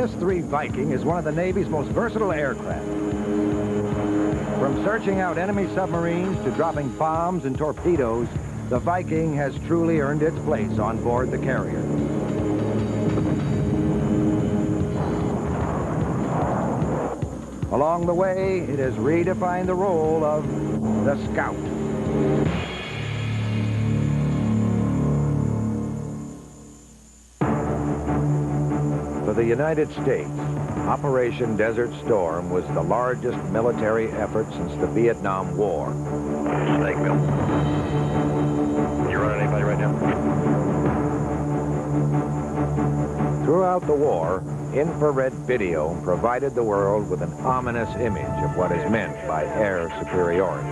S-3 Viking is one of the Navy's most versatile aircraft. From searching out enemy submarines to dropping bombs and torpedoes, the Viking has truly earned its place on board the carrier. Along the way, it has redefined the role of the scout. For the United States, Operation Desert Storm was the largest military effort since the Vietnam War. Snakeville. You running anybody right now? Throughout the war, infrared video provided the world with an ominous image of what is meant by air superiority.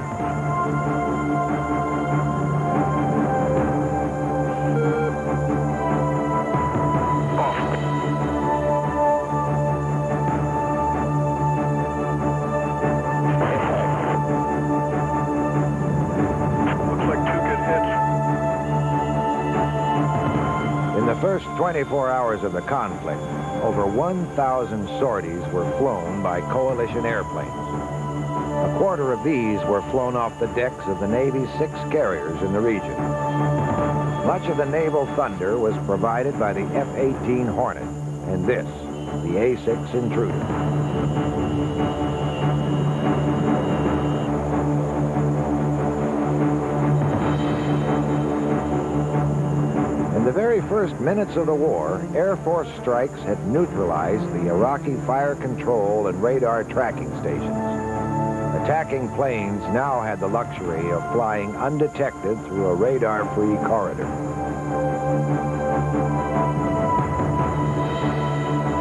In the first 24 hours of the conflict, over 1,000 sorties were flown by coalition airplanes. A quarter of these were flown off the decks of the Navy's 6 carriers in the region. Much of the naval thunder was provided by the F-18 Hornet, and this, the A-6 Intruder. In the very first minutes of the war, Air Force strikes had neutralized the Iraqi fire control and radar tracking stations. Attacking planes now had the luxury of flying undetected through a radar-free corridor.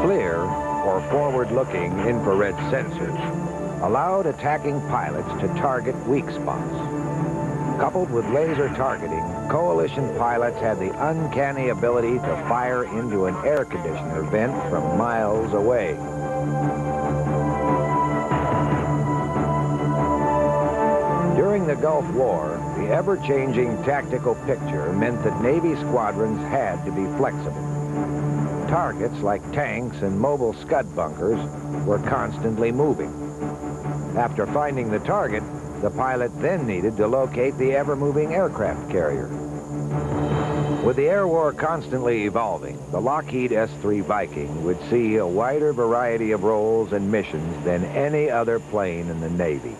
FLIR, or forward-looking infrared sensors, allowed attacking pilots to target weak spots. Coupled with laser targeting, coalition pilots had the uncanny ability to fire into an air conditioner vent from miles away. During the Gulf War, the ever-changing tactical picture meant that Navy squadrons had to be flexible. Targets like tanks and mobile scud bunkers were constantly moving. After finding the target, the pilot then needed to locate the ever-moving aircraft carrier. With the air war constantly evolving, the Lockheed S-3 Viking would see a wider variety of roles and missions than any other plane in the Navy.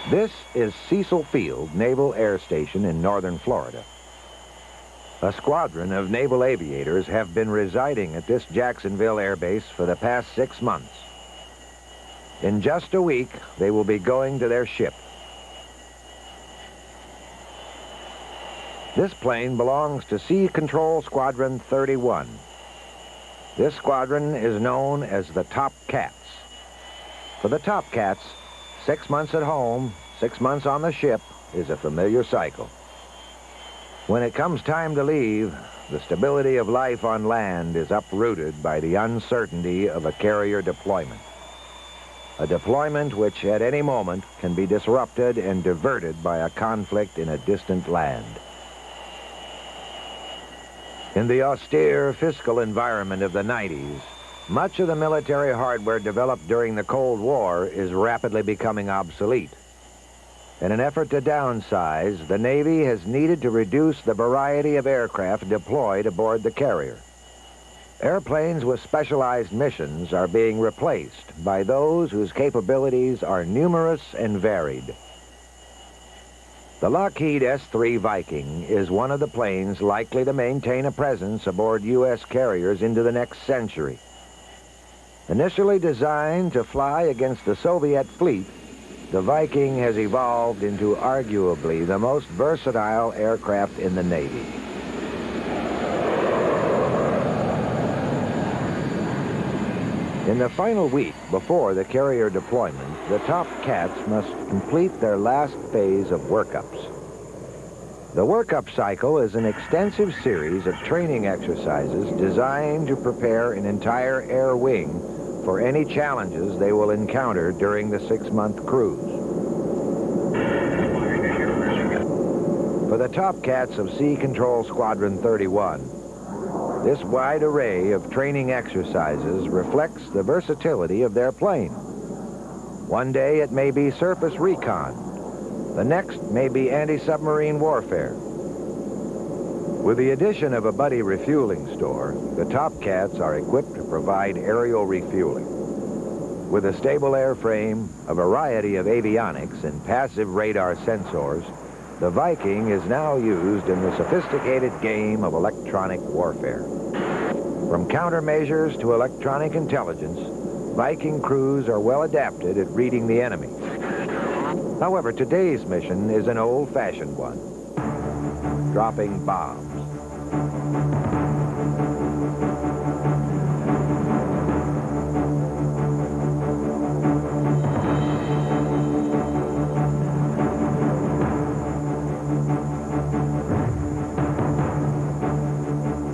This is Cecil Field Naval Air Station in northern Florida. A squadron of naval aviators have been residing at this Jacksonville Air Base for the past 6 months. In just a week, they will be going to their ship. This plane belongs to Sea Control Squadron 31. This squadron is known as the Top Cats. For the Top Cats, 6 months at home, 6 months on the ship is a familiar cycle. When it comes time to leave, the stability of life on land is uprooted by the uncertainty of a carrier deployment. A deployment which at any moment can be disrupted and diverted by a conflict in a distant land. In the austere fiscal environment of the 90s, much of the military hardware developed during the Cold War is rapidly becoming obsolete. In an effort to downsize, the Navy has needed to reduce the variety of aircraft deployed aboard the carrier. Airplanes with specialized missions are being replaced by those whose capabilities are numerous and varied. The Lockheed S-3 Viking is one of the planes likely to maintain a presence aboard U.S. carriers into the next century. Initially designed to fly against the Soviet fleet, the Viking has evolved into arguably the most versatile aircraft in the Navy. In the final week before the carrier deployment, the Top Cats must complete their last phase of workups. The workup cycle is an extensive series of training exercises designed to prepare an entire air wing for any challenges they will encounter during the 6-month cruise. For the top cats of Sea Control Squadron 31, this wide array of training exercises reflects the versatility of their plane. One day it may be surface recon. The next may be anti-submarine warfare. With the addition of a buddy refueling store, the top cats are equipped to provide aerial refueling. With a stable airframe, a variety of avionics, and passive radar sensors, the Viking is now used in the sophisticated game of electronic warfare. From countermeasures to electronic intelligence, Viking crews are well adapted at reading the enemy. However, today's mission is an old-fashioned one, dropping bombs.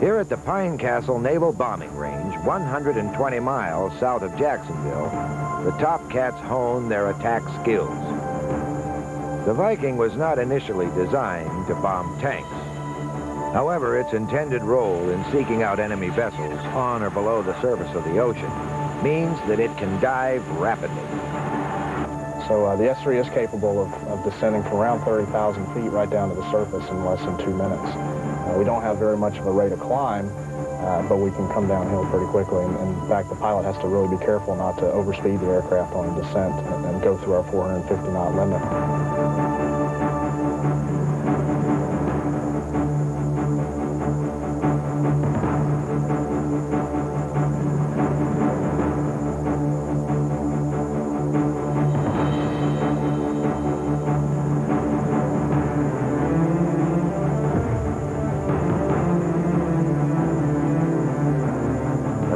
Here at the Pine Castle Naval Bombing Range, 120 miles south of Jacksonville, the top cats hone their attack skills. The Viking was not initially designed to bomb tanks. However, its intended role in seeking out enemy vessels on or below the surface of the ocean means that it can dive rapidly. So the S-3 is capable of descending from around 30,000 feet right down to the surface in less than 2 minutes. We don't have very much of a rate of climb, but we can come downhill pretty quickly. And in fact, the pilot has to really be careful not to overspeed the aircraft on a descent and go through our 450-knot limit.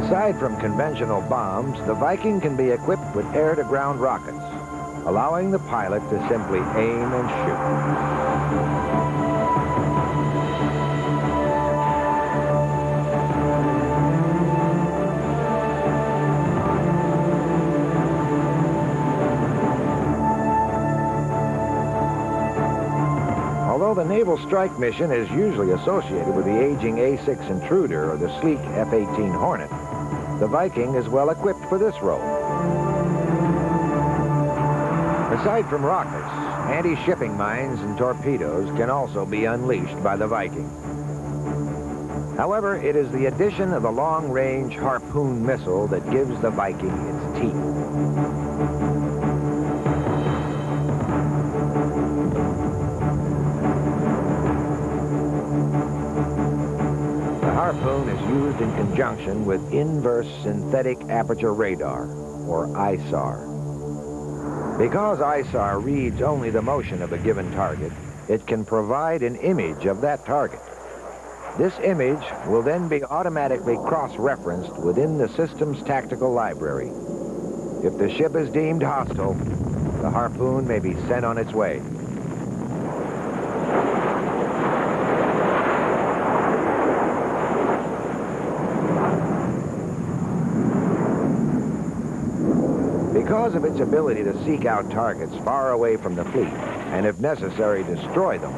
Aside from conventional bombs, the Viking can be equipped with air-to-ground rockets, allowing the pilot to simply aim and shoot. Although the Naval Strike Mission is usually associated with the aging A-6 Intruder or the sleek F-18 Hornet, the Viking is well equipped for this role. Aside from rockets, anti-shipping mines and torpedoes can also be unleashed by the Viking. However, it is the addition of the long-range harpoon missile that gives the Viking its teeth. The harpoon is used in conjunction with inverse synthetic aperture radar, or ISAR. Because ISAR reads only the motion of a given target, it can provide an image of that target. This image will then be automatically cross-referenced within the system's tactical library. If the ship is deemed hostile, the harpoon may be sent on its way. Because of its ability to seek out targets far away from the fleet, and if necessary, destroy them,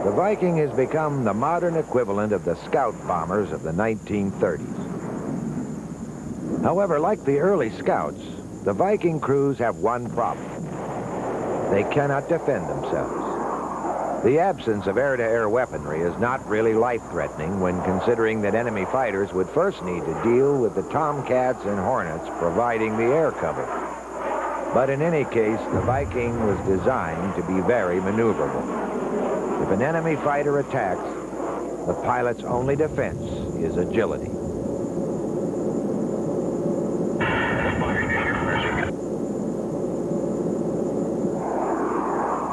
the Viking has become the modern equivalent of the scout bombers of the 1930s. However, like the early scouts, the Viking crews have one problem. They cannot defend themselves. The absence of air-to-air weaponry is not really life-threatening when considering that enemy fighters would first need to deal with the Tomcats and Hornets providing the air cover. But in any case, the Viking was designed to be very maneuverable. If an enemy fighter attacks, the pilot's only defense is agility.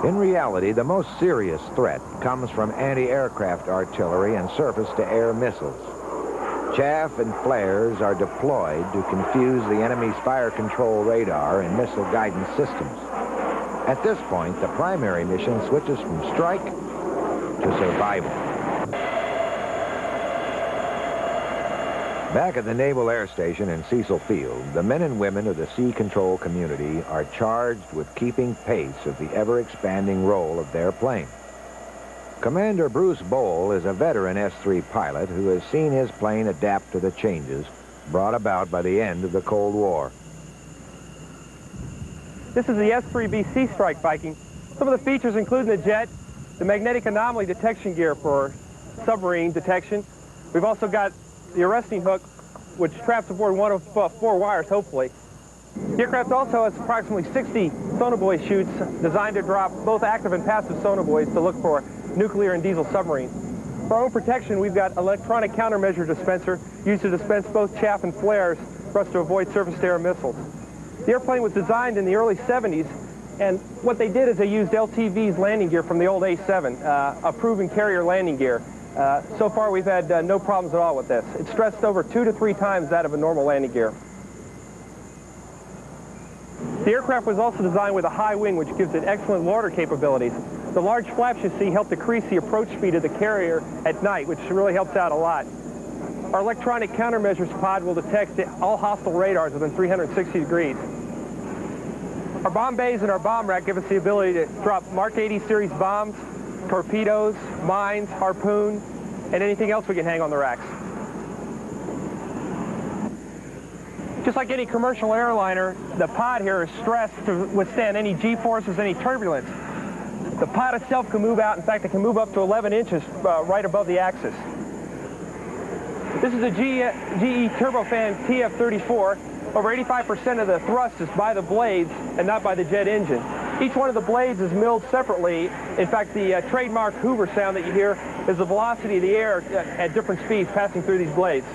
In reality, the most serious threat comes from anti-aircraft artillery and surface-to-air missiles. Chaff and flares are deployed to confuse the enemy's fire control radar and missile guidance systems. At this point, the primary mission switches from strike to survival. Back at the Naval Air Station in Cecil Field, the men and women of the Sea Control community are charged with keeping pace of the ever-expanding role of their plane. Commander Bruce Bowl is a veteran S-3 pilot who has seen his plane adapt to the changes brought about by the end of the Cold War. This is the S-3B Sea Strike Viking. Some of the features include the jet, the magnetic anomaly detection gear for submarine detection. We've also got the arresting hook, which traps aboard one of 4 wires, hopefully. The aircraft also has approximately 60 sonobuoy chutes designed to drop both active and passive sonobuoys to look for nuclear and diesel submarines. For our own protection, we've got electronic countermeasure dispenser used to dispense both chaff and flares for us to avoid surface-to-air missiles. The airplane was designed in the early 70s, and what they did is they used LTV's landing gear from the old A7, a proven carrier landing gear. So far, we've had no problems at all with this. It's stressed over 2 to 3 times that of a normal landing gear. The aircraft was also designed with a high wing, which gives it excellent water capabilities. The large flaps you see help decrease the approach speed of the carrier at night, which really helps out a lot. Our electronic countermeasures pod will detect all hostile radars within 360 degrees. Our bomb bays and our bomb rack give us the ability to drop Mark 80 series bombs, torpedoes, mines, harpoon, and anything else we can hang on the racks. Just like any commercial airliner, the pod here is stressed to withstand any G-forces, any turbulence. The pod itself can move out. In fact, it can move up to 11 inches right above the axis. This is a GE turbofan TF-34. Over 85% of the thrust is by the blades and not by the jet engine. Each one of the blades is milled separately. In fact, the trademark Hoover sound that you hear is the velocity of the air at different speeds passing through these blades.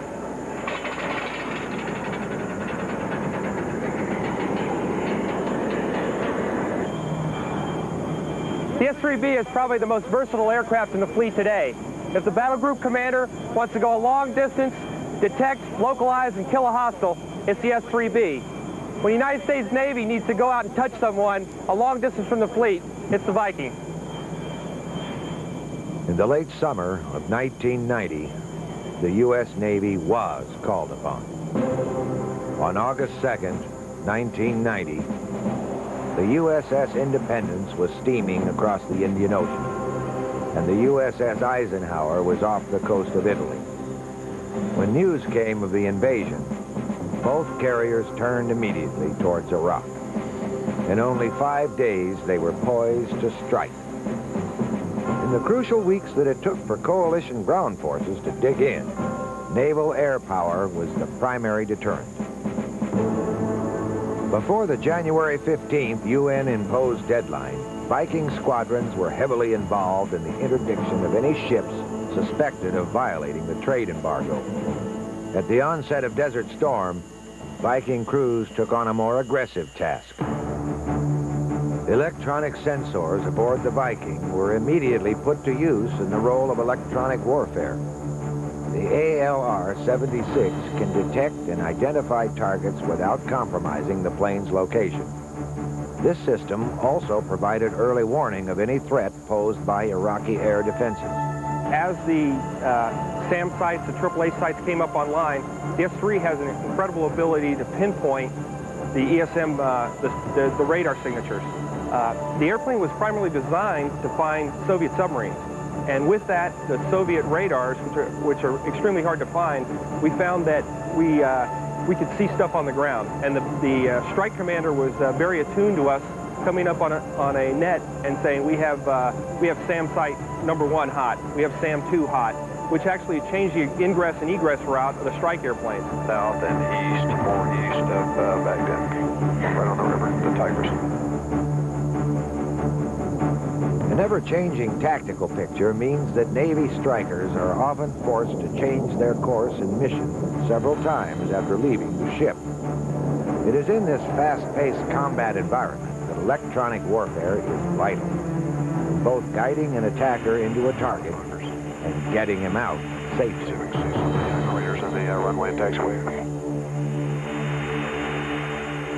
The S-3B is probably the most versatile aircraft in the fleet today. If the battle group commander wants to go a long distance, detect, localize, and kill a hostile, it's the S-3B. When the United States Navy needs to go out and touch someone a long distance from the fleet, it's the Viking. In the late summer of 1990, the U.S. Navy was called upon. On August 2nd, 1990, the USS Independence was steaming across the Indian Ocean, and the USS Eisenhower was off the coast of Italy. When news came of the invasion, both carriers turned immediately towards Iraq. In only 5 days, they were poised to strike. In the crucial weeks that it took for coalition ground forces to dig in, naval air power was the primary deterrent. Before the January 15th UN-imposed deadline, Viking squadrons were heavily involved in the interdiction of any ships suspected of violating the trade embargo. At the onset of Desert Storm, Viking crews took on a more aggressive task. Electronic sensors aboard the Viking were immediately put to use in the role of electronic warfare. The ALR-76 can detect and identify targets without compromising the plane's location. This system also provided early warning of any threat posed by Iraqi air defenses. As the SAM sites, the AAA sites came up online, the S-3 has an incredible ability to pinpoint the ESM, the radar signatures. The airplane was primarily designed to find Soviet submarines. And with that, the Soviet radars, which are extremely hard to find, we found that we could see stuff on the ground. And the strike commander was very attuned to us, coming up on a net and saying, we have SAM site number 1 hot, we have SAM 2 hot, which actually changed the ingress and egress route of the strike airplanes. South and east, more east of Baghdad, right on the river, the Tigris. An ever-changing tactical picture means that Navy strikers are often forced to change their course and mission several times after leaving the ship. It is in this fast-paced combat environment that electronic warfare is vital, in both guiding an attacker into a target and getting him out safely. Raiders in the runway and taxiway.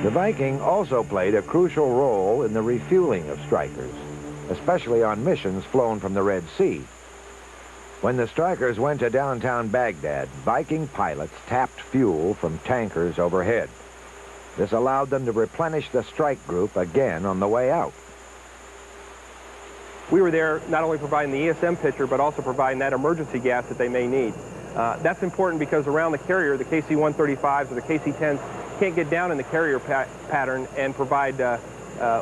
The Viking also played a crucial role in the refueling of strikers, especially on missions flown from the Red Sea. When the strikers went to downtown Baghdad, Viking pilots tapped fuel from tankers overhead. This allowed them to replenish the strike group again on the way out. we were there not only providing the ESM picture, but also providing that emergency gas that they may need. That's important because around the carrier, the KC-135s or the KC-10s can't get down in the carrier pattern and provide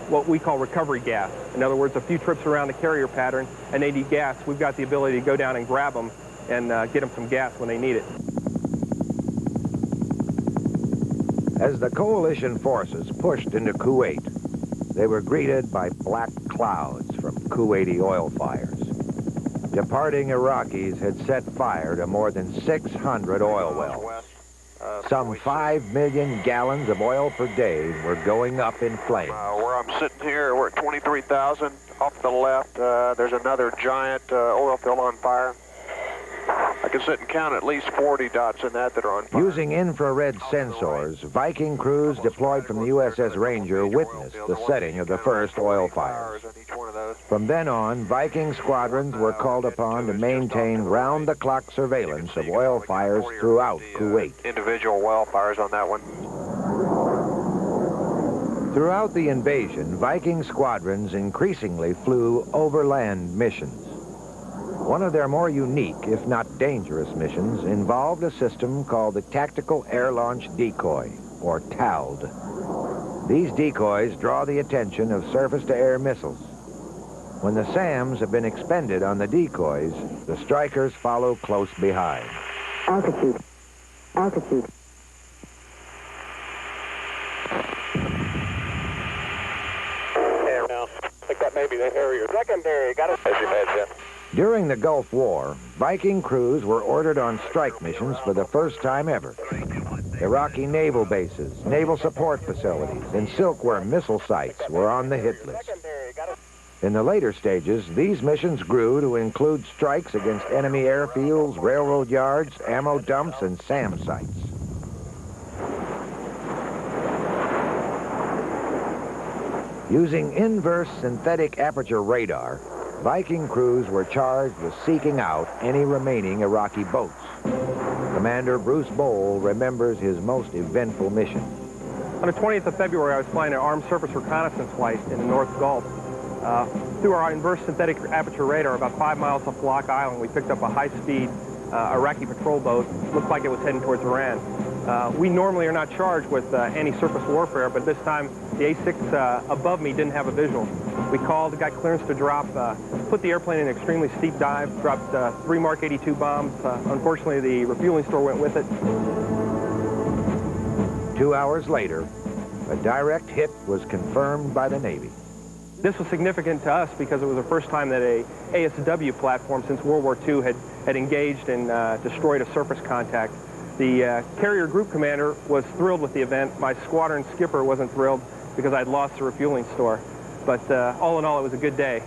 what we call recovery gas. In other words, a few trips around the carrier pattern and they need gas. We've got the ability to go down and grab them and get them some gas when they need it. As the coalition forces pushed into Kuwait, they were greeted by black clouds from Kuwaiti oil fires. Departing Iraqis had set fire to more than 600 oil wells. Some 5 million gallons of oil per day were going up in flames. Where I'm sitting here, we're at 23,000. Off to the left, there's another giant oil field on fire. I can sit and count at least 40 dots in that are on fire. Using infrared sensors, Viking crews deployed from the USS Ranger witnessed the setting of the first oil fires. From then on, Viking squadrons were called upon to maintain round-the-clock surveillance of oil fires throughout Kuwait. Individual well fires on that one. Throughout the invasion, Viking squadrons increasingly flew overland missions. One of their more unique, if not dangerous missions, involved a system called the Tactical Air Launch Decoy, or TALD. These decoys draw the attention of surface-to-air missiles. When the SAMs have been expended on the decoys, the strikers follow close behind. Altitude. Altitude. I think that may be the Harrier. Secondary, got it. As you had, Jeff. During the Gulf War, Viking crews were ordered on strike missions for the first time ever. Iraqi naval bases, naval support facilities, and silkworm missile sites were on the hit list. In the later stages, these missions grew to include strikes against enemy airfields, railroad yards, ammo dumps, and SAM sites. Using inverse synthetic aperture radar, Viking crews were charged with seeking out any remaining Iraqi boats. Commander Bruce Bowl remembers his most eventful mission. On the 20th of February, I was flying an armed surface reconnaissance flight in the North Gulf. Through our inverse synthetic aperture radar, about 5 miles off Block Island, we picked up a high-speed Iraqi patrol boat. Looked like it was heading towards Iran. We normally are not charged with anti-surface warfare, but this time the A6 above me didn't have a visual. We called, got clearance to drop, put the airplane in an extremely steep dive, dropped 3 Mark 82 bombs. Unfortunately, the refueling store went with it. 2 hours later, a direct hit was confirmed by the Navy. This was significant to us because it was the first time that a ASW platform since World War II had engaged and destroyed a surface contact. The carrier group commander was thrilled with the event. My squadron skipper wasn't thrilled because I'd lost the refueling store. But all in all, it was a good day.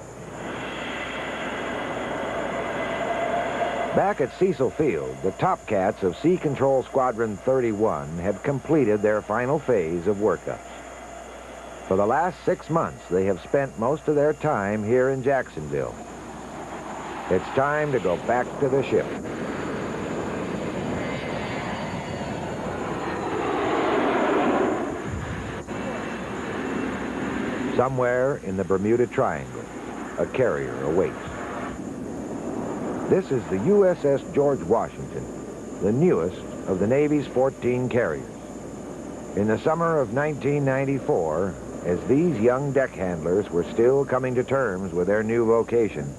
Back at Cecil Field, the top cats of Sea Control Squadron 31 had completed their final phase of workups. For the last 6 months, they have spent most of their time here in Jacksonville. It's time to go back to the ship. Somewhere in the Bermuda Triangle, a carrier awaits. This is the USS George Washington, the newest of the Navy's 14 carriers. In the summer of 1994, as these young deck handlers were still coming to terms with their new vocation,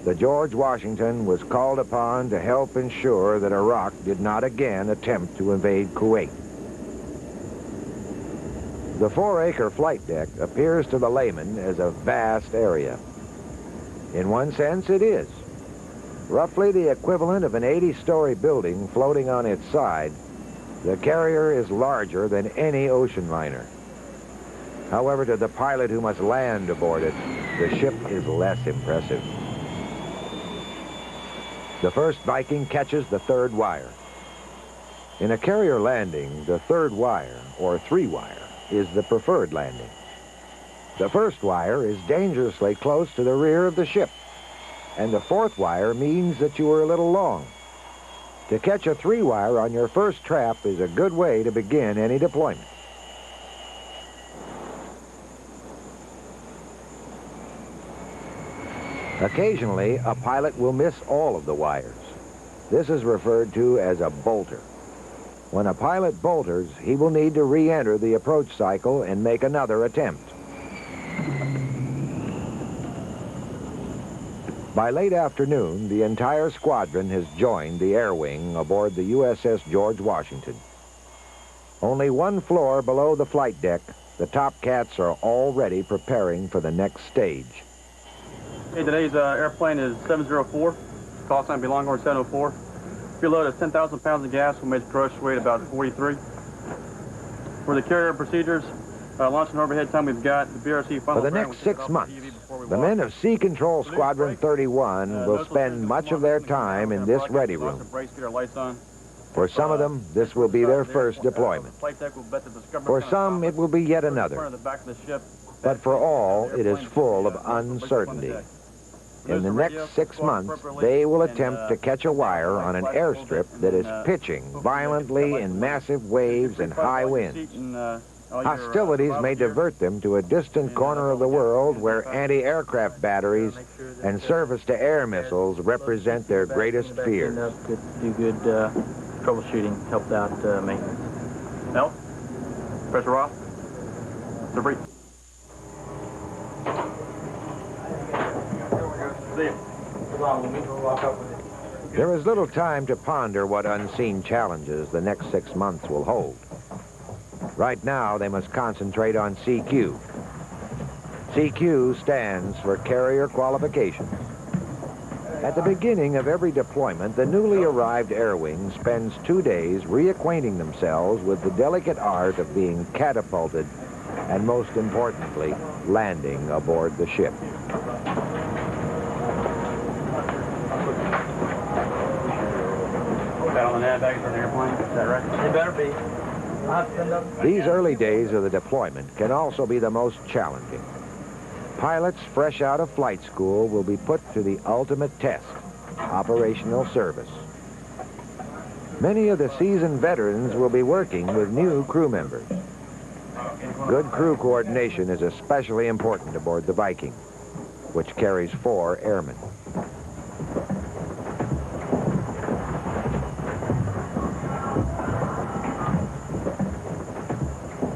the George Washington was called upon to help ensure that Iraq did not again attempt to invade Kuwait. The 4-acre flight deck appears to the layman as a vast area. In one sense, it is. Roughly the equivalent of an 80-story building floating on its side, the carrier is larger than any ocean liner. However, to the pilot who must land aboard it, the ship is less impressive. The first Viking catches the third wire. In a carrier landing, the third wire, or 3-wire, is the preferred landing. The first wire is dangerously close to the rear of the ship, and the 4th wire means that you are a little long. To catch a 3-wire on your first trap is a good way to begin any deployment. Occasionally, a pilot will miss all of the wires. This is referred to as a bolter. When a pilot bolters, he will need to re-enter the approach cycle and make another attempt. By late afternoon, the entire squadron has joined the air wing aboard the USS George Washington. Only one floor below the flight deck, the top cats are already preparing for the next stage. Hey, today's airplane is 704, call sign be Longhorn 704. Fuel load is 10,000 pounds of gas, will make approach weight about 43. For the carrier procedures, launch and overhead time we've got the BRC final. For the next 6 months, the men of Sea Control Squadron 31 will spend much of their time in this ready room. For some of them, this will be their first deployment. For some, it will be yet another. But for all, it is full of uncertainty. In the next 6 months, they will attempt to catch a wire on an airstrip that is pitching violently in massive waves and high winds. Hostilities may divert them to a distant corner of the world where anti-aircraft batteries and surface-to-air missiles represent their greatest fears. Do good troubleshooting, helped out maintenance. Help? Pressure off. Debris. There is little time to ponder what unseen challenges the next 6 months will hold. Right now, they must concentrate on CQ. CQ stands for Carrier Qualification. At the beginning of every deployment, the newly arrived air wing spends 2 days reacquainting themselves with the delicate art of being catapulted and, most importantly, landing aboard the ship. On the baggage on the airplane, is that right? It better be. These early days of the deployment can also be the most challenging. Pilots fresh out of flight school will be put to the ultimate test, operational service. Many of the seasoned veterans will be working with new crew members. Good crew coordination is especially important aboard the Viking, which carries 4 airmen.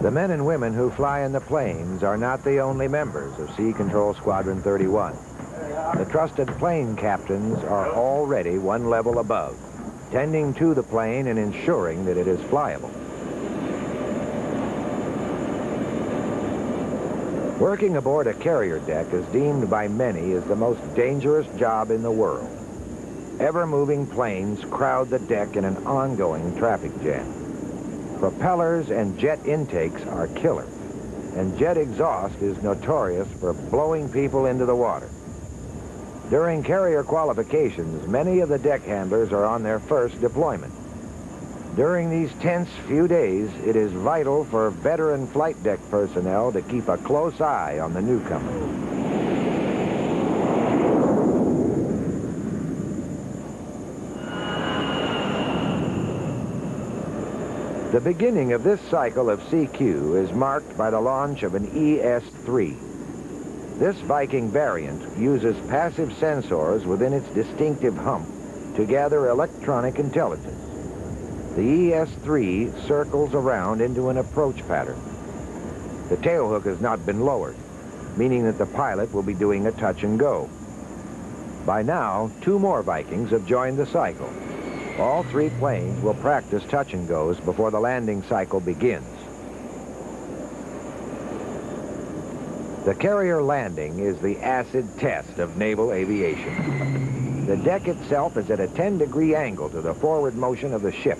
The men and women who fly in the planes are not the only members of Sea Control Squadron 31. The trusted plane captains are already one level above, tending to the plane and ensuring that it is flyable. Working aboard a carrier deck is deemed by many as the most dangerous job in the world. Ever-moving planes crowd the deck in an ongoing traffic jam. Propellers and jet intakes are killer, and jet exhaust is notorious for blowing people into the water. During carrier qualifications, many of the deck handlers are on their first deployment. During these tense few days, it is vital for veteran flight deck personnel to keep a close eye on the newcomer. The beginning of this cycle of CQ is marked by the launch of an ES-3. This Viking variant uses passive sensors within its distinctive hump to gather electronic intelligence. The ES-3 circles around into an approach pattern. The tailhook has not been lowered, meaning that the pilot will be doing a touch and go. By now, 2 more Vikings have joined the cycle. All 3 planes will practice touch and goes before the landing cycle begins. The carrier landing is the acid test of naval aviation. The deck itself is at a 10-degree angle to the forward motion of the ship.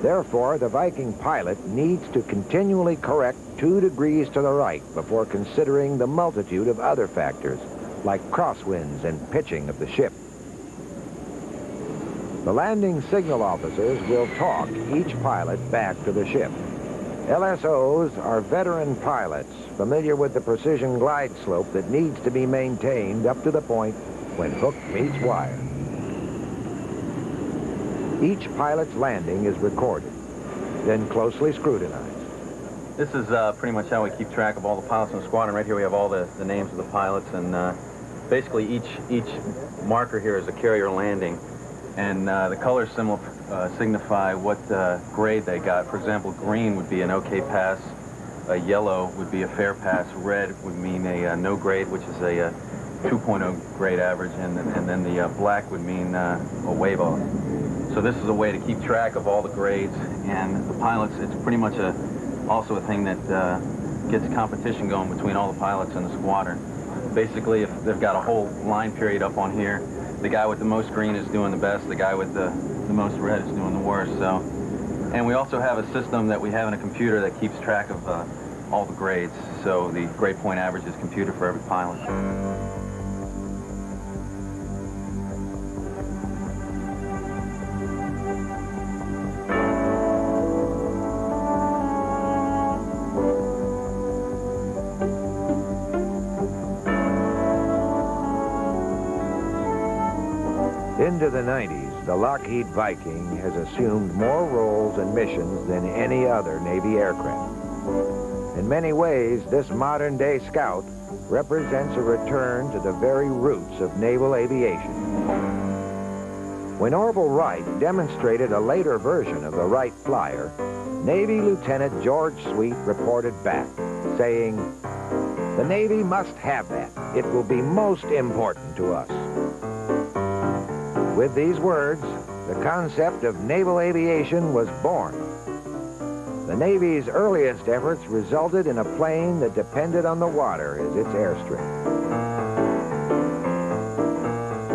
Therefore, the Viking pilot needs to continually correct 2 degrees to the right before considering the multitude of other factors, like crosswinds and pitching of the ship. The landing signal officers will talk each pilot back to the ship. LSOs are veteran pilots familiar with the precision glide slope that needs to be maintained up to the point when hook meets wire. Each pilot's landing is recorded, then closely scrutinized. This is pretty much how we keep track of all the pilots in the squadron. Right here we have all the names of the pilots, and basically each marker here is a carrier landing, and the colors signify what grade they got. For example, green would be an okay pass, yellow would be a fair pass, red would mean a no grade, which is a 2.0 grade average, and then the black would mean a wave off. So this is a way to keep track of all the grades, and the pilots, it's pretty much also a thing that gets competition going between all the pilots in the squadron. Basically, if they've got a whole line period up on here, the guy with the most green is doing the best, the guy with the most red is doing the worst. So, and we also have a system that we have in a computer that keeps track of all the grades. So the grade point average is computed for every pilot. Into the 90s, the Lockheed Viking has assumed more roles and missions than any other Navy aircraft. In many ways, this modern-day Scout represents a return to the very roots of naval aviation. When Orville Wright demonstrated a later version of the Wright Flyer, Navy Lieutenant George Sweet reported back, saying, "The Navy must have that. It will be most important to us." With these words, the concept of naval aviation was born. The Navy's earliest efforts resulted in a plane that depended on the water as its airstrip.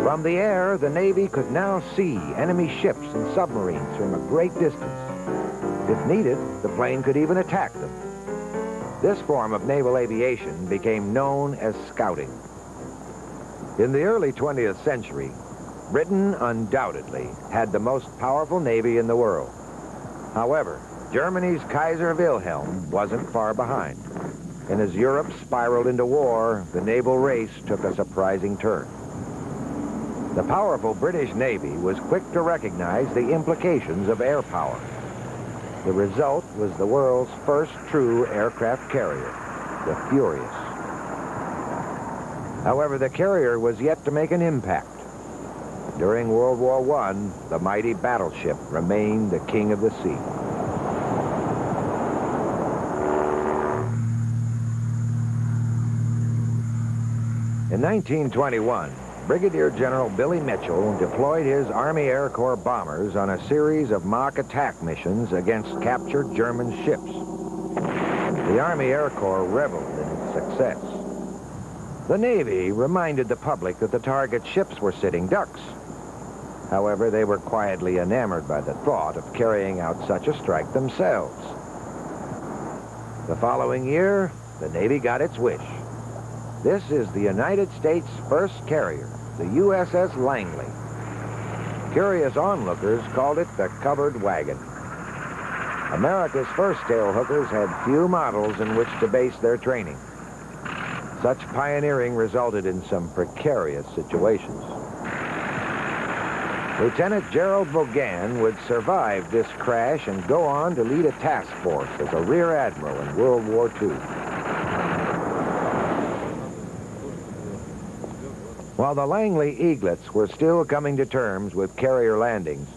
From the air, the Navy could now see enemy ships and submarines from a great distance. If needed, the plane could even attack them. This form of naval aviation became known as scouting. In the early 20th century, Britain undoubtedly had the most powerful navy in the world. However, Germany's Kaiser Wilhelm wasn't far behind. And as Europe spiraled into war, the naval race took a surprising turn. The powerful British Navy was quick to recognize the implications of air power. The result was the world's first true aircraft carrier, the Furious. However, the carrier was yet to make an impact. During World War I, the mighty battleship remained the king of the sea. In 1921, Brigadier General Billy Mitchell deployed his Army Air Corps bombers on a series of mock attack missions against captured German ships. The Army Air Corps reveled in its success. The Navy reminded the public that the target ships were sitting ducks. However, they were quietly enamored by the thought of carrying out such a strike themselves. The following year, the Navy got its wish. This is the United States' first carrier, the USS Langley. Curious onlookers called it the covered wagon. America's first tailhookers had few models in which to base their training. Such pioneering resulted in some precarious situations. Lieutenant Gerald Vaughan would survive this crash and go on to lead a task force as a rear admiral in World War II. While the Langley Eaglets were still coming to terms with carrier landings,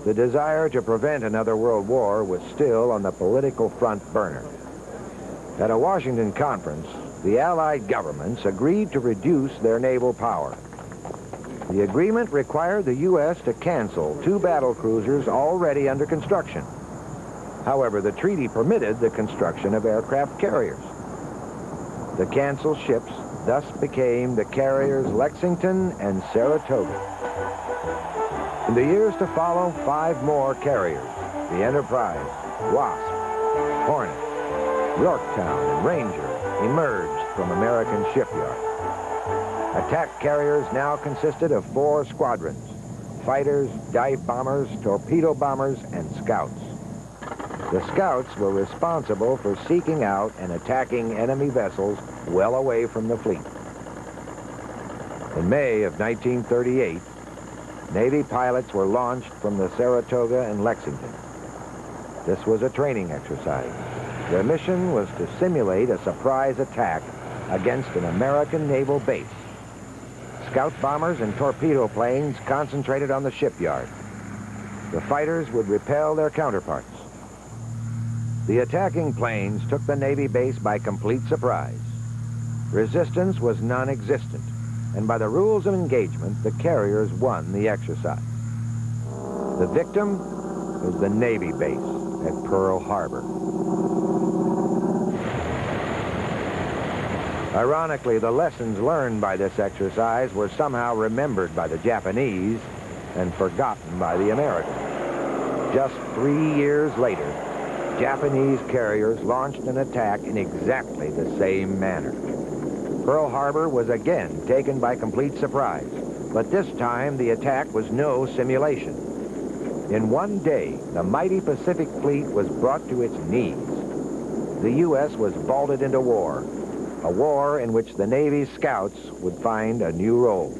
the desire to prevent another world war was still on the political front burner. At a Washington conference, the Allied governments agreed to reduce their naval power. The agreement required the U.S. to cancel 2 battle cruisers already under construction. However, the treaty permitted the construction of aircraft carriers. The canceled ships thus became the carriers Lexington and Saratoga. In the years to follow, 5 more carriers, the Enterprise, Wasp, Hornet, Yorktown, and Ranger, emerged from American shipyards. Attack carriers now consisted of 4 squadrons: fighters, dive bombers, torpedo bombers, and scouts. The scouts were responsible for seeking out and attacking enemy vessels well away from the fleet. In May of 1938, Navy pilots were launched from the Saratoga and Lexington. This was a training exercise. Their mission was to simulate a surprise attack against an American naval base. scout bombers and torpedo planes concentrated on the shipyard. The fighters would repel their counterparts. The attacking planes took the Navy base by complete surprise. Resistance was non-existent, and by the rules of engagement, the carriers won the exercise. The victim was the Navy base at Pearl Harbor. Ironically, the lessons learned by this exercise were somehow remembered by the Japanese and forgotten by the Americans. Just 3 years later, Japanese carriers launched an attack in exactly the same manner. Pearl Harbor was again taken by complete surprise, but this time the attack was no simulation. In one day, the mighty Pacific Fleet was brought to its knees. The U.S. was vaulted into war, a war in which the Navy's scouts would find a new role.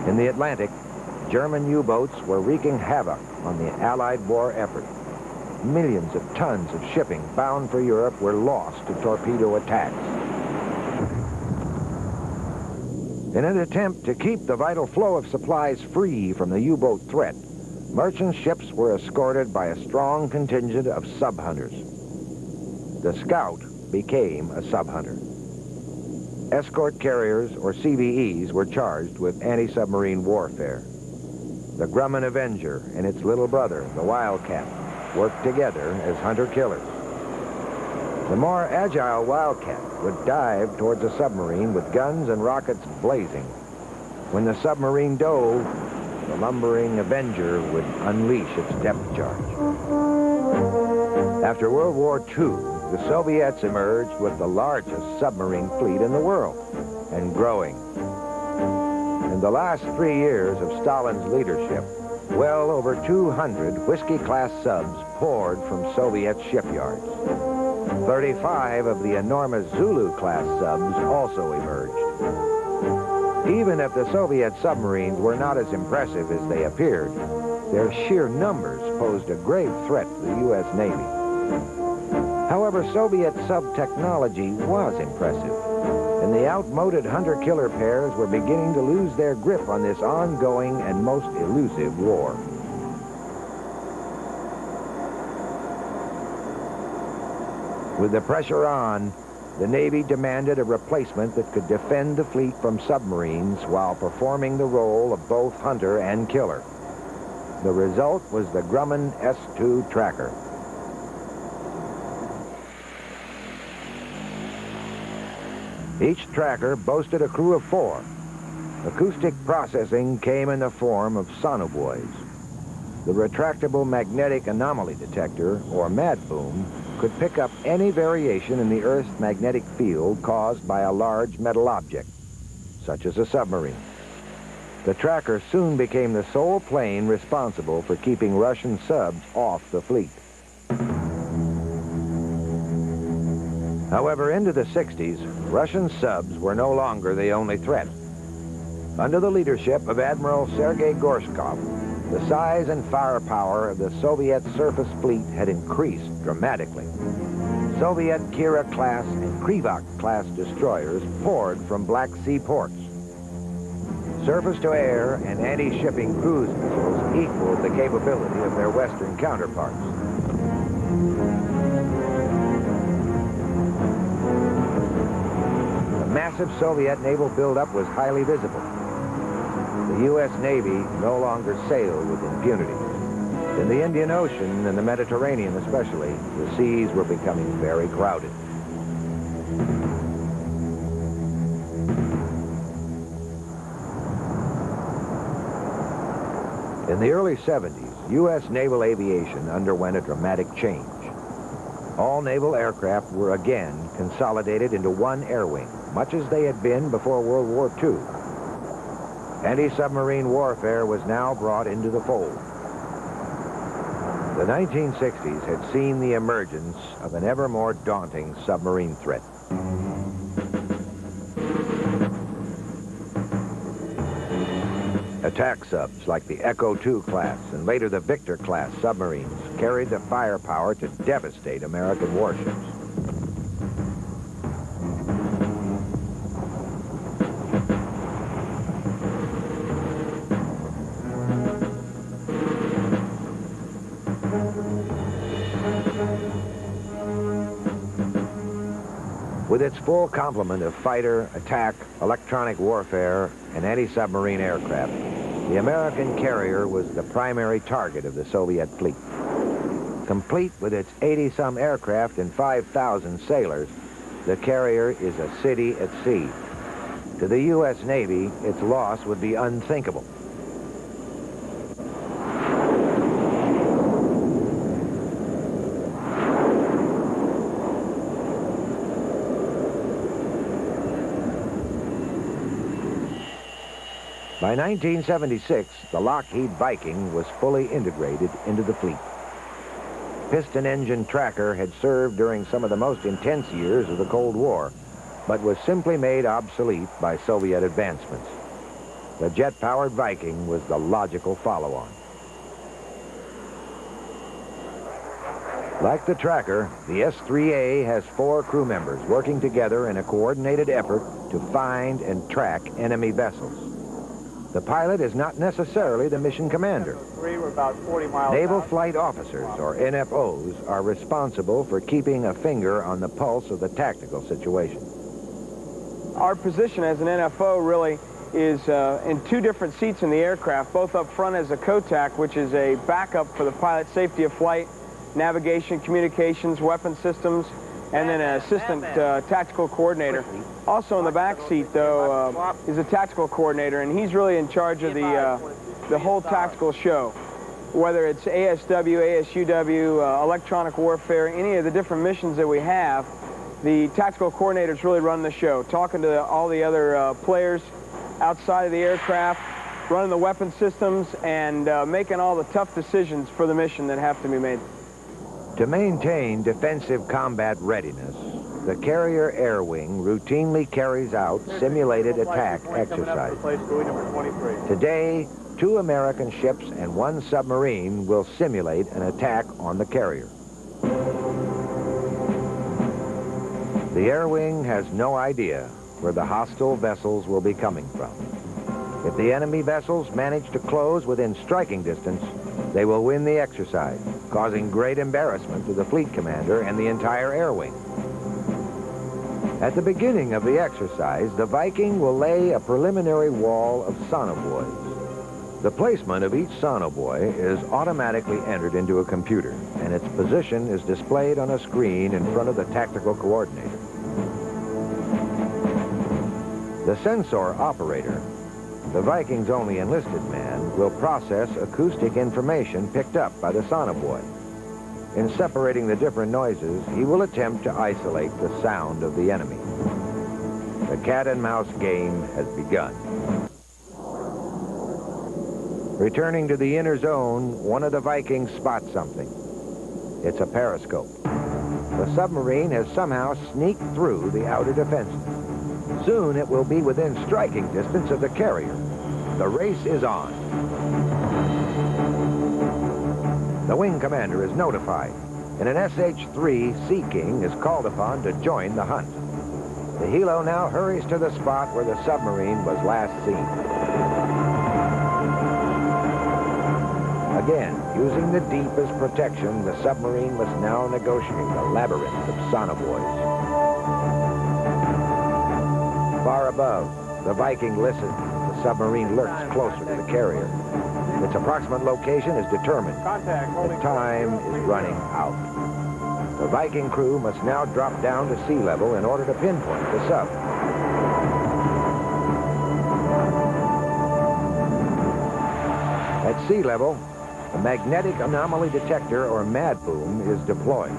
In the Atlantic, German U-boats were wreaking havoc on the Allied war effort. Millions of tons of shipping bound for Europe were lost to torpedo attacks. In an attempt to keep the vital flow of supplies free from the U-boat threat, merchant ships were escorted by a strong contingent of sub-hunters. The Scout became a sub-hunter. Escort carriers, or CVEs, were charged with anti-submarine warfare. The Grumman Avenger and its little brother, the Wildcat, worked together as hunter-killers. The more agile Wildcat would dive towards a submarine with guns and rockets blazing. When the submarine dove, the lumbering Avenger would unleash its depth charge. After World War II, the Soviets emerged with the largest submarine fleet in the world, and growing. In the last 3 years of Stalin's leadership, well over 200 Whiskey-class subs poured from Soviet shipyards. 35 of the enormous Zulu-class subs also emerged. Even if the Soviet submarines were not as impressive as they appeared, their sheer numbers posed a grave threat to the U.S. Navy. However, Soviet sub-technology was impressive, and the outmoded hunter-killer pairs were beginning to lose their grip on this ongoing and most elusive war. With the pressure on, the Navy demanded a replacement that could defend the fleet from submarines while performing the role of both hunter and killer. The result was the Grumman S-2 tracker. Each tracker boasted a crew of 4. Acoustic processing came in the form of sonobuoys. The retractable magnetic anomaly detector, or MADBOOM, could pick up any variation in the Earth's magnetic field caused by a large metal object, such as a submarine. The tracker soon became the sole plane responsible for keeping Russian subs off the fleet. However, into the 60s, Russian subs were no longer the only threat. Under the leadership of Admiral Sergei Gorshkov, the size and firepower of the Soviet surface fleet had increased dramatically. Soviet Kira-class and Krivak-class destroyers poured from Black Sea ports. Surface-to-air and anti-shipping cruise missiles equaled the capability of their Western counterparts. The massive Soviet naval buildup was highly visible. The U.S. Navy no longer sailed with impunity. In the Indian Ocean and the Mediterranean especially, the seas were becoming very crowded. In the early 70s, U.S. naval aviation underwent a dramatic change. All naval aircraft were again consolidated into one air wing, much as they had been before World War II. Anti-submarine warfare was now brought into the fold. The 1960s had seen the emergence of an ever more daunting submarine threat. Attack subs like the Echo II class and later the Victor class submarines carried the firepower to devastate American warships. With its full complement of fighter, attack, electronic warfare, and anti-submarine aircraft, the American carrier was the primary target of the Soviet fleet. Complete with its 80-some aircraft and 5,000 sailors, the carrier is a city at sea. To the U.S. Navy, its loss would be unthinkable. By 1976, the Lockheed Viking was fully integrated into the fleet. Piston engine tracker had served during some of the most intense years of the Cold War, but was simply made obsolete by Soviet advancements. The jet-powered Viking was the logical follow-on. Like the tracker, the S-3A has 4 crew members working together in a coordinated effort to find and track enemy vessels. The pilot is not necessarily the mission commander. Naval flight officers, or NFOs, are responsible for keeping a finger on the pulse of the tactical situation. Our position as an NFO really is in 2 different seats in the aircraft, both up front as a COTAC, which is a backup for the pilot safety of flight, navigation, communications, weapon systems, and then an assistant tactical coordinator. Also in the back seat, though, is a tactical coordinator, and he's really in charge of the whole tactical show. Whether it's ASW, ASUW, electronic warfare, any of the different missions that we have, the tactical coordinators really run the show, talking to all the other players outside of the aircraft, running the weapon systems, and making all the tough decisions for the mission that have to be made. To maintain defensive combat readiness, the carrier air wing routinely carries out simulated attack exercises. Today, 2 American ships and 1 submarine will simulate an attack on the carrier. The air wing has no idea where the hostile vessels will be coming from. If the enemy vessels manage to close within striking distance, they will win the exercise, causing great embarrassment to the fleet commander and the entire air wing. At the beginning of the exercise, the Viking will lay a preliminary wall of sonobuoys. The placement of each sonobuoy is automatically entered into a computer, and its position is displayed on a screen in front of the tactical coordinator. The sensor operator, the Viking's only enlisted man, will process acoustic information picked up by the sonobuoy. In separating the different noises, he will attempt to isolate the sound of the enemy. The cat-and-mouse game has begun. Returning to the inner zone, one of the Vikings spots something. It's a periscope. The submarine has somehow sneaked through the outer defenses. Soon it will be within striking distance of the carrier. The race is on. The wing commander is notified, and an SH-3 Sea King is called upon to join the hunt. The helo now hurries to the spot where the submarine was last seen. Again, using the deep as protection, the submarine must now negotiate a labyrinth of sonobuoys. Far above, the Viking listens. The submarine lurks closer to the carrier. Its approximate location is determined. The time is running out. The Viking crew must now drop down to sea level in order to pinpoint the sub. At sea level, a magnetic anomaly detector, or MAD boom, is deployed.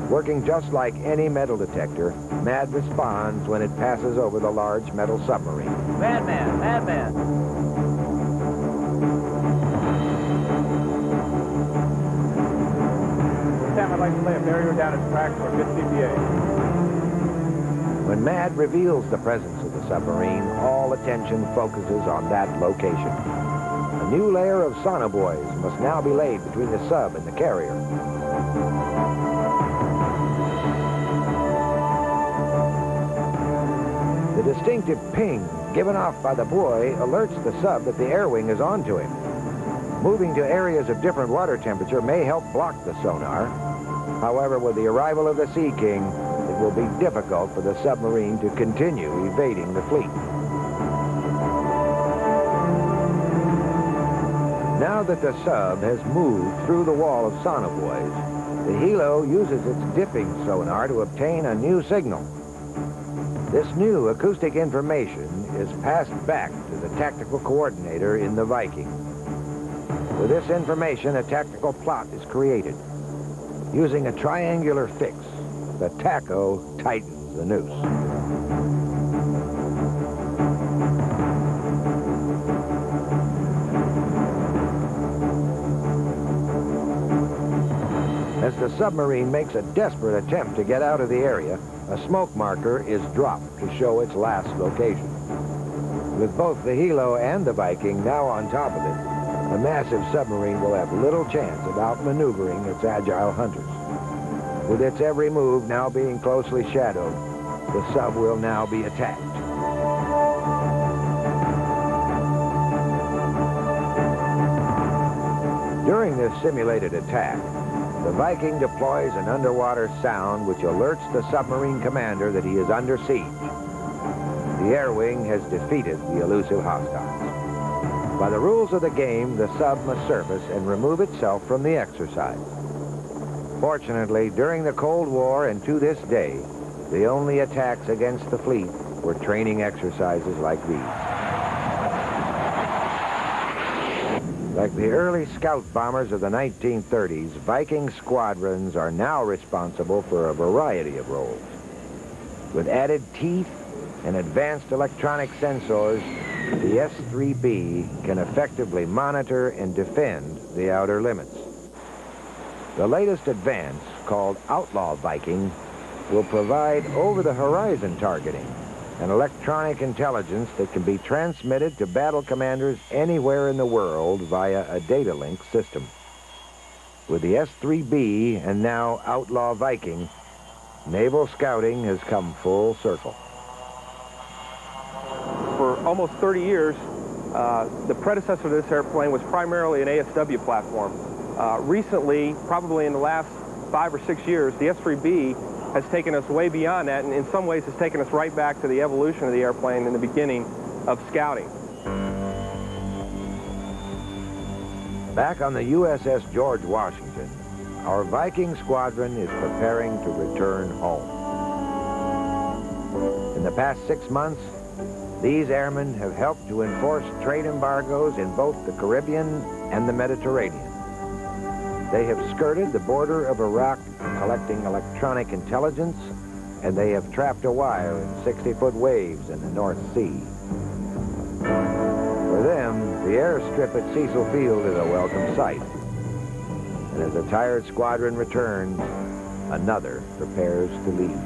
Working just like any metal detector, MAD responds when it passes over the large metal submarine. Madman, madman. This time I'd like to lay a barrier down its track for a good CPA. When MAD reveals the presence of the submarine, all attention focuses on that location. A new layer of sonobuoys must now be laid between the sub and the carrier. The distinctive ping given off by the buoy alerts the sub that the air wing is onto him. Moving to areas of different water temperature may help block the sonar. However, with the arrival of the Sea King, it will be difficult for the submarine to continue evading the fleet. Now that the sub has moved through the wall of sonobuoys, the helo uses its dipping sonar to obtain a new signal. This new acoustic information is passed back to the tactical coordinator in the Viking. With this information, a tactical plot is created. Using a triangular fix, the TACO tightens the noose. As the submarine makes a desperate attempt to get out of the area, a smoke marker is dropped to show its last location. With both the helo and the Viking now on top of it, the massive submarine will have little chance of outmaneuvering its agile hunters. With its every move now being closely shadowed, the sub will now be attacked. During this simulated attack, the Viking deploys an underwater sound which alerts the submarine commander that he is under siege. The air wing has defeated the elusive hostiles. By the rules of the game, the sub must surface and remove itself from the exercise. Fortunately, during the Cold War and to this day, the only attacks against the fleet were training exercises like these. Like the early scout bombers of the 1930s, Viking squadrons are now responsible for a variety of roles. With added teeth and advanced electronic sensors, the S-3B can effectively monitor and defend the outer limits. The latest advance, called Outlaw Viking, will provide over-the-horizon targeting and electronic intelligence that can be transmitted to battle commanders anywhere in the world via a data link system. With the S-3B and now Outlaw Viking, naval scouting has come full circle. For almost 30 years, the predecessor to this airplane was primarily an ASW platform. Recently, probably in the last 5 or 6 years, the S-3B has taken us way beyond that, and in some ways has taken us right back to the evolution of the airplane in the beginning of scouting. Back on the USS George Washington, our Viking squadron is preparing to return home. In the past 6 months, these airmen have helped to enforce trade embargoes in both the Caribbean and the Mediterranean. They have skirted the border of Iraq collecting electronic intelligence, and they have trapped a wire in 60-foot waves in the North Sea. For them, the airstrip at Cecil Field is a welcome sight. And as a tired squadron returns, another prepares to leave.